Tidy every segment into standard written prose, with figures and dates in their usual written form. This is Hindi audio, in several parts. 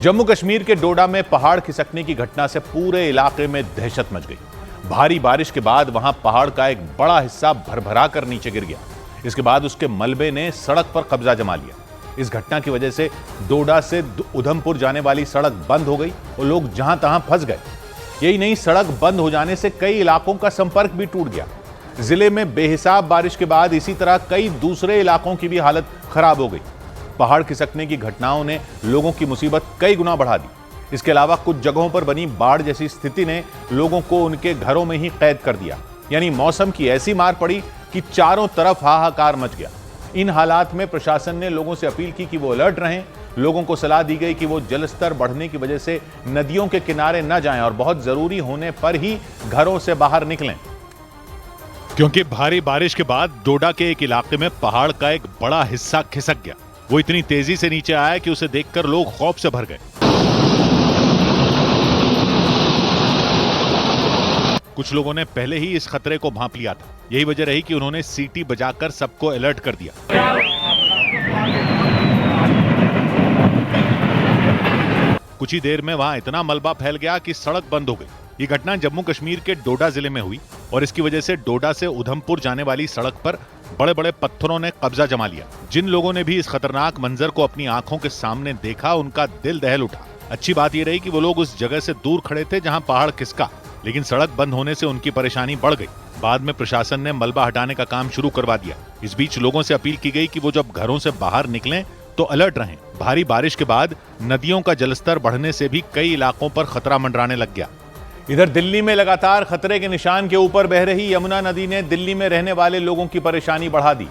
जम्मू कश्मीर के डोडा में पहाड़ खिसकने की घटना से पूरे इलाके में दहशत मच गई। भारी बारिश के बाद वहां पहाड़ का एक बड़ा हिस्सा भरभरा कर नीचे गिर गया। इसके बाद उसके मलबे ने सड़क पर कब्जा जमा लिया। इस घटना की वजह से डोडा से उधमपुर जाने वाली सड़क बंद हो गई और लोग जहां तहां फंस गए। यही नहीं, सड़क बंद हो जाने से कई इलाकों का संपर्क भी टूट गया। जिले में बेहिसाब बारिश के बाद इसी तरह कई दूसरे इलाकों की भी हालत खराब हो गई। पहाड़ खिसकने की घटनाओं ने लोगों की मुसीबत कई गुना बढ़ा दी। इसके अलावा कुछ जगहों पर बनी बाढ़ जैसी स्थिति ने लोगों को उनके घरों में ही कैद कर दिया। यानी मौसम की ऐसी मार पड़ी कि चारों तरफ हाहाकार मच गया। इन हालात में प्रशासन ने लोगों से अपील की कि वो अलर्ट रहें। लोगों को सलाह दी गई कि वो जलस्तर बढ़ने की वजह से नदियों के किनारे न जाएं और बहुत जरूरी होने पर ही घरों से बाहर निकलें, क्योंकि भारी बारिश के बाद डोडा के एक इलाके में पहाड़ का एक बड़ा हिस्सा खिसक गया। वो इतनी तेजी से नीचे आया कि उसे देखकर लोग खौफ से भर गए। कुछ लोगों ने पहले ही इस खतरे को भांप लिया था। यही वजह रही कि उन्होंने सीटी बजाकर सबको अलर्ट कर दिया। कुछ ही देर में वहां इतना मलबा फैल गया कि सड़क बंद हो गई। ये घटना जम्मू कश्मीर के डोडा जिले में हुई और इसकी वजह से डोडा से उधमपुर जाने वाली सड़क पर बड़े बड़े पत्थरों ने कब्जा जमा लिया। जिन लोगों ने भी इस खतरनाक मंजर को अपनी आंखों के सामने देखा, उनका दिल दहल उठा। अच्छी बात यह रही कि वो लोग उस जगह से दूर खड़े थे जहां पहाड़ खिसका, लेकिन सड़क बंद होने से उनकी परेशानी बढ़ गई। बाद में प्रशासन ने मलबा हटाने का काम शुरू करवा दिया। इस बीच लोगों से अपील की गई कि वो जब घरों से बाहर निकलें तो अलर्ट रहें। भारी बारिश के बाद नदियों का जलस्तर बढ़ने से भी कई इलाकों पर खतरा मंडराने लग गया। इधर दिल्ली में लगातार खतरे के निशान के ऊपर बह रही यमुना नदी ने दिल्ली में रहने वाले लोगों की परेशानी बढ़ा दी।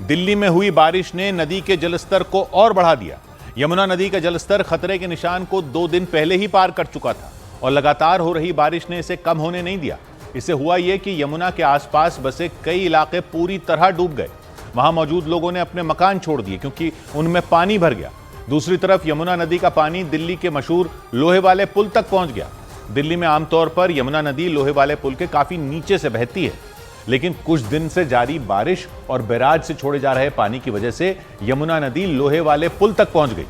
दिल्ली में हुई बारिश ने नदी के जलस्तर को और बढ़ा दिया। यमुना नदी का जलस्तर खतरे के निशान को 2 दिन पहले ही पार कर चुका था और लगातार हो रही बारिश ने इसे कम होने नहीं दिया। इससे हुआ यह कि यमुना के आसपास बसे कई इलाके पूरी तरह डूब गए। वहां मौजूद लोगों ने अपने मकान छोड़ दिए क्योंकि उनमें पानी भर गया। दूसरी तरफ यमुना नदी का पानी दिल्ली के मशहूर लोहे वाले पुल तक पहुंच गया। दिल्ली में आमतौर पर यमुना नदी लोहे वाले पुल के काफी नीचे से बहती है, लेकिन कुछ दिन से जारी बारिश और बैराज से छोड़े जा रहे पानी की वजह से यमुना नदी लोहे वाले पुल तक पहुंच गई।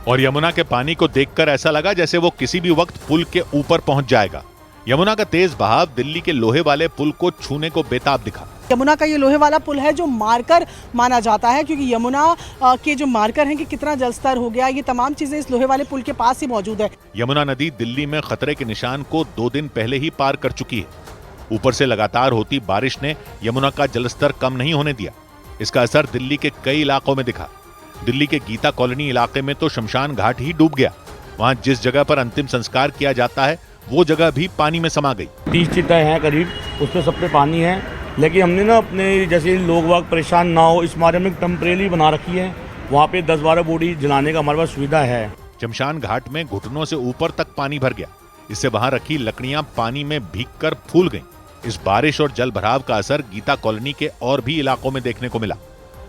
और यमुना के पानी को देखकर ऐसा लगा जैसे वो किसी भी वक्त पुल के ऊपर पहुंच जाएगा। यमुना का तेज बहाव दिल्ली के लोहे वाले पुल को छूने को बेताब दिखा। यमुना का ये लोहे वाला पुल है जो मार्कर माना जाता है, क्योंकि यमुना के जो मार्कर हैं कि कितना जलस्तर हो गया, ये तमाम चीजें इस लोहे वाले पुल के पास ही मौजूद है। यमुना नदी दिल्ली में खतरे के निशान को 2 दिन पहले ही पार कर चुकी है। ऊपर से लगातार होती बारिश ने यमुना का जलस्तर कम नहीं होने दिया। इसका असर दिल्ली के कई इलाकों में दिखा। दिल्ली के गीता कॉलोनी इलाके में तो शमशान घाट ही डूब गया। वहां जिस जगह पर अंतिम संस्कार किया जाता है वो जगह भी पानी में समा गई। 30 चिताएं हैं करीब, उसमें सब पे पानी है। लेकिन हमने ना अपने जैसे लोग वाग परेशान ना हो इस बारे में टेम्परेरी बना रखी है। वहाँ पे 10-12 बॉडी जलाने का हमारे पास सुविधा है। शमशान घाट में घुटनों से ऊपर तक पानी भर गया। इससे वहां रखी लकड़ियां पानी में भीगकर फूल गईं। इस बारिश और जल भराव का असर गीता कॉलोनी के और भी इलाकों में देखने को मिला।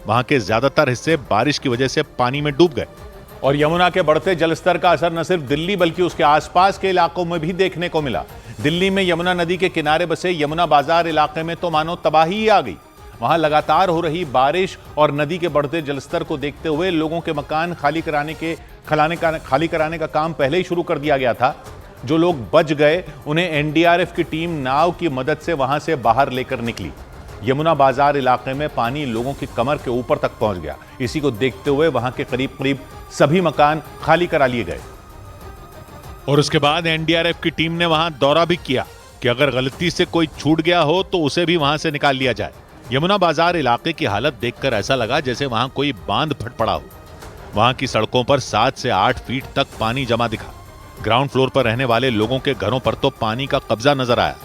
वहां के ज्यादातर हिस्से बारिश की वजह से पानी में डूब गए। और यमुना के बढ़ते जलस्तर का असर न सिर्फ दिल्ली बल्कि उसके आसपास के इलाकों में भी देखने को मिला। दिल्ली में यमुना नदी के किनारे बसे यमुना बाजार इलाके में तो मानो तबाही ही आ गई। वहां लगातार हो रही बारिश और नदी के बढ़ते जलस्तर को देखते हुए लोगों के मकान खाली कराने का काम पहले ही शुरू कर दिया गया था। जो लोग बच गए उन्हें एनडीआरएफ की टीम नाव की मदद से वहां से बाहर लेकर निकली। यमुना बाजार इलाके में पानी लोगों की कमर के ऊपर तक पहुंच गया। इसी को देखते हुए वहां के करीब सभी मकान खाली करा लिए गए। और उसके बाद एनडीआरएफ की टीम ने वहां दौरा भी किया कि अगर गलती से कोई छूट गया हो तो उसे भी वहां से निकाल लिया जाए। यमुना बाजार इलाके की हालत देखकर ऐसा लगा जैसे वहां कोई बांध फट पड़ा हो। वहां की सड़कों पर 7 से 8 फीट तक पानी जमा दिखा। ग्राउंड फ्लोर पर रहने वाले लोगों के घरों पर तो पानी का कब्जा नजर आया।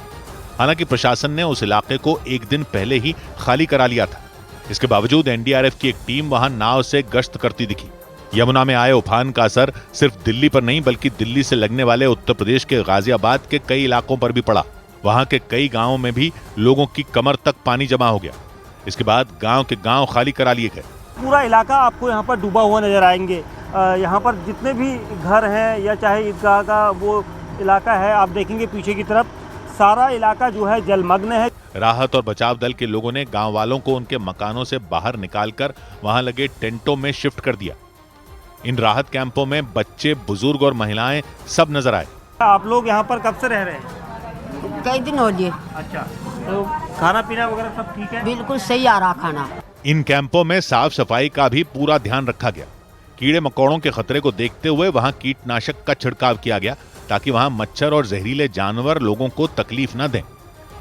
हालांकि प्रशासन ने उस इलाके को 1 दिन पहले ही खाली करा लिया था। इसके बावजूद एनडीआरएफ की एक टीम वहां नाव से गश्त करती दिखी। यमुना में आए उफान का असर सिर्फ दिल्ली पर नहीं बल्कि दिल्ली से लगने वाले उत्तर प्रदेश के गाजियाबाद के कई इलाकों पर भी पड़ा। वहां के कई गांवों में भी लोगों की कमर तक पानी जमा हो गया। इसके बाद गांव के गांव खाली करा लिए गए। पूरा इलाका आपको यहाँ पर डूबा हुआ नजर आएंगे। यहाँ पर जितने भी घर हैं या चाहे ईदगाह का वो इलाका है, आप देखेंगे पीछे की तरफ सारा इलाका जो है जलमग्न है। राहत और बचाव दल के लोगों ने गांव वालों को उनके मकानों से बाहर निकालकर वहां लगे टेंटों में शिफ्ट कर दिया। इन राहत कैंपों में बच्चे, बुजुर्ग और महिलाएं सब नजर आए। आप लोग यहाँ पर कब से रह रहे हैं? कई दिन हो गए। अच्छा, तो खाना पीना वगैरह सब ठीक है? बिल्कुल सही आ रहा खाना। इन कैंपों में साफ सफाई का भी पूरा ध्यान रखा गया। कीड़े मकोड़ों के खतरे को देखते हुए वहां कीटनाशक का छिड़काव किया गया ताकि वहां मच्छर और जहरीले जानवर लोगों को तकलीफ न दें।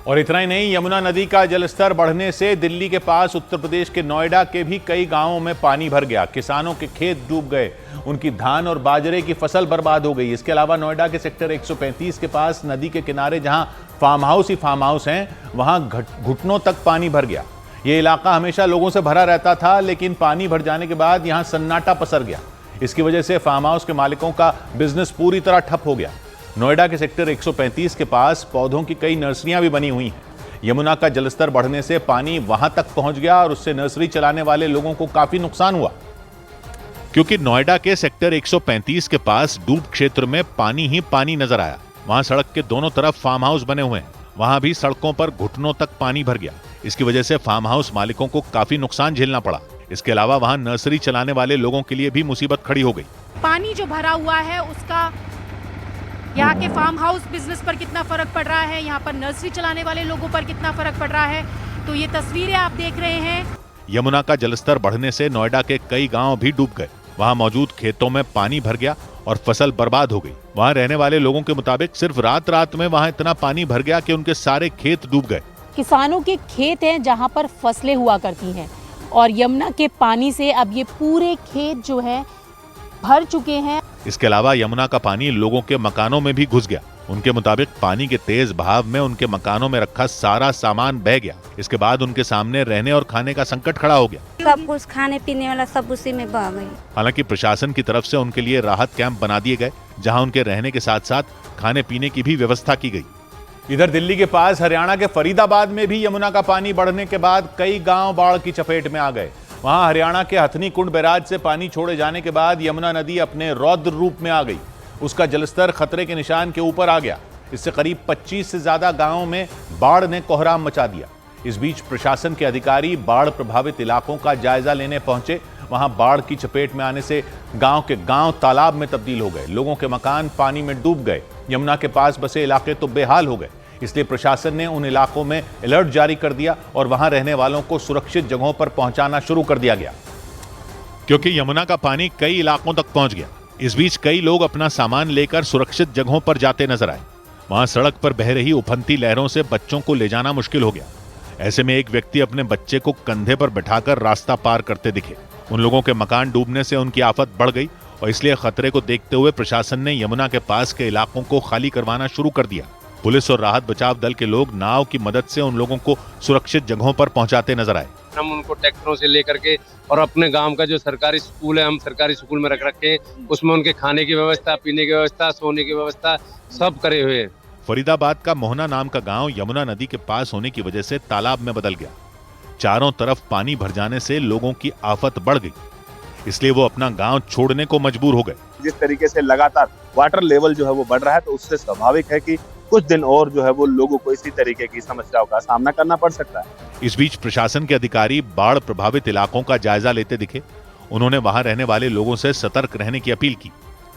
और इतना ही नहीं, यमुना नदी का जलस्तर बढ़ने से दिल्ली के पास उत्तर प्रदेश के नोएडा के भी कई गांवों में पानी भर गया। किसानों के खेत डूब गए, उनकी धान और बाजरे की फसल बर्बाद हो गई। इसके अलावा नोएडा के सेक्टर 135 के पास नदी के किनारे जहां फार्म हाउस हैं, वहां घुटनों तक पानी भर गया। ये इलाका हमेशा लोगों से भरा रहता था, लेकिन पानी भर जाने के बाद यहां सन्नाटा पसर गया। इसकी वजह से फार्म हाउस के मालिकों का बिजनेस पूरी तरह ठप हो गया। नोएडा के सेक्टर 135 के पास पौधों की कई नर्सरियां भी बनी हुई हैं। यमुना का जलस्तर बढ़ने से पानी वहां तक पहुंच गया और उससे नर्सरी चलाने वाले लोगों को काफी नुकसान हुआ। क्योंकि नोएडा के सेक्टर 135 के पास डूब क्षेत्र में पानी ही पानी नजर आया। वहां सड़क के दोनों तरफ फार्म हाउस बने हुए हैं, वहां भी सड़कों पर घुटनों तक पानी भर गया। इसकी वजह से फार्म हाउस मालिकों को काफी नुकसान झेलना पड़ा। इसके अलावा वहां नर्सरी चलाने वाले लोगों के लिए भी मुसीबत खड़ी हो गई। पानी जो भरा हुआ है उसका यहाँ के फार्म हाउस बिजनेस पर कितना फर्क पड़ रहा है, यहाँ पर नर्सरी चलाने वाले लोगों पर कितना फर्क पड़ रहा है, तो ये तस्वीरें आप देख रहे हैं। यमुना का जलस्तर बढ़ने से नोएडा के कई गांव भी डूब गए। वहां मौजूद खेतों में पानी भर गया और फसल बर्बाद हो गई। वहां रहने वाले लोगों के मुताबिक सिर्फ रात में वहां इतना पानी भर गया कि उनके सारे खेत डूब गए। किसानों के खेत हैं जहां पर फसलें हुआ करती हैं और यमुना के पानी से अब ये पूरे खेत जो है भर चुके हैं। इसके अलावा यमुना का पानी लोगों के मकानों में भी घुस गया। उनके मुताबिक पानी के तेज बहाव में उनके मकानों में रखा सारा सामान बह गया। इसके बाद उनके सामने रहने और खाने का संकट खड़ा हो गया। सब कुछ खाने पीने वाला सब उसी में बह गई। हालांकि प्रशासन की तरफ से उनके लिए राहत कैंप बना दिए गए, जहां उनके रहने के साथ साथ खाने पीने की भी व्यवस्था की गई। इधर दिल्ली के पास हरियाणा के फरीदाबाद में भी यमुना का पानी बढ़ने के बाद कई गांव बाढ़ की चपेट में आ गए। वहां हरियाणा के हथनी कुंड बैराज से पानी छोड़े जाने के बाद यमुना नदी अपने रौद्र रूप में आ गई। उसका जलस्तर खतरे के निशान के ऊपर आ गया। इससे करीब 25 से ज्यादा गांवों में बाढ़ ने कोहराम मचा दिया। इस बीच प्रशासन के अधिकारी बाढ़ प्रभावित इलाकों का जायजा लेने पहुंचे। वहां बाढ़ की चपेट में आने से गांव के गांव तालाब में तब्दील हो गए। लोगों के मकान पानी में डूब गए। यमुना के पास बसे इलाके तो बेहाल हो गए। इसलिए प्रशासन ने उन इलाकों में अलर्ट जारी कर दिया और वहां रहने वालों को सुरक्षित जगहों पर पहुंचाना शुरू कर दिया गया। क्योंकि यमुना का पानी कई इलाकों तक पहुंच गया। इस बीच कई लोग अपना सामान लेकर सुरक्षित जगहों पर जाते नजर आए। वहां सड़क पर बह रही उफनती लहरों से बच्चों को ले जाना मुश्किल हो गया। ऐसे में एक व्यक्ति अपने बच्चे को कंधे पर बिठाकर रास्ता पार करते दिखे। उन लोगों के मकान डूबने से उनकी आफत बढ़ गई और इसलिए खतरे को देखते हुए प्रशासन ने यमुना के पास के इलाकों को खाली करवाना शुरू कर दिया। पुलिस और राहत बचाव दल के लोग नाव की मदद से उन लोगों को सुरक्षित जगहों पर पहुंचाते नजर आए। हम उनको ट्रैक्टरों से लेकर के और अपने गांव का जो सरकारी स्कूल है, हम सरकारी स्कूल में रख रखे हैं, उसमें उनके खाने की व्यवस्था, पीने की व्यवस्था, सोने की व्यवस्था सब करे हुए हैं। फरीदाबाद का मोहना नाम का गांव यमुना नदी के पास होने की वजह से तालाब में बदल गया। चारों तरफ पानी भर जाने से लोगों की आफत बढ़ गई, इसलिए वो अपना गांव छोड़ने को मजबूर हो गए। जिस तरीके से लगातार वाटर लेवल जो है वो बढ़ रहा है, तो उससे स्वाभाविक है कि कुछ दिन और जो है वो लोगों को इसी तरीके की समस्याओं का सामना करना पड़ सकता है। इस बीच प्रशासन के अधिकारी बाढ़ प्रभावित इलाकों का जायजा लेते दिखे। उन्होंने वहां रहने वाले लोगों से सतर्क रहने की अपील की।